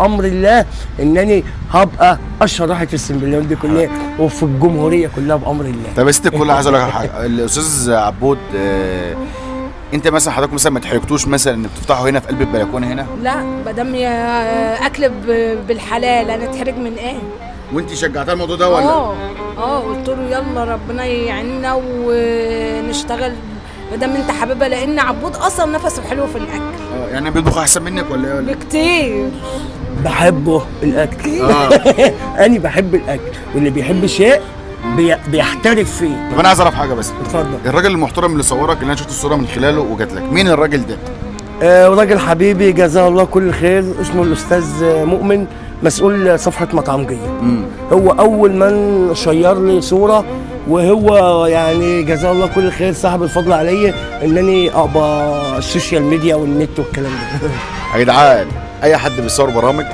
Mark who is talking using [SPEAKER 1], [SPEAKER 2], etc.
[SPEAKER 1] بامر الله انني هبقى اشهر واحد في السنبلاوين دي كلها وفي الجمهوريه كلها بامر الله.
[SPEAKER 2] طب يا ست الكل، عايز اقول لك على حاجه. الاستاذ عبود، انت مثلا حضرتك مثلا ما تحرجتوش مثلا ان بتفتحوا هنا في قلب البلكونه هنا؟
[SPEAKER 3] لا مادام اكل بالحلال انا اتحرج من ايه؟
[SPEAKER 2] وانت شجعتها الموضوع ده ولا؟
[SPEAKER 3] قلت له يلا ربنا يعيننا ونشتغل مادام انت حاببها، لان عبود اصلا نفسه حلو في الاكل.
[SPEAKER 2] يعني بيطبخ احسن منك ولا ايه؟
[SPEAKER 3] بكتير.
[SPEAKER 1] بحبه الاكل. انا بحب الاكل، واللي بيحب شيء بيحترف فيه.
[SPEAKER 2] طب انا عايز اعرف حاجه بس.
[SPEAKER 1] اتفضل.
[SPEAKER 2] الراجل المحترم اللي صورك، اللي انا شفت الصوره من خلاله وجات لك، مين الراجل ده؟
[SPEAKER 1] راجل حبيبي جزاه الله كل خير، اسمه الاستاذ مؤمن، مسؤول صفحه مطعمجيه. هو اول من شير لي صوره، وهو يعني جزاه الله كل خير صاحب الفضل عليا انني اقبى السوشيال ميديا والنت والكلام ده.
[SPEAKER 2] يا جدعان، اي حد بيصور برامج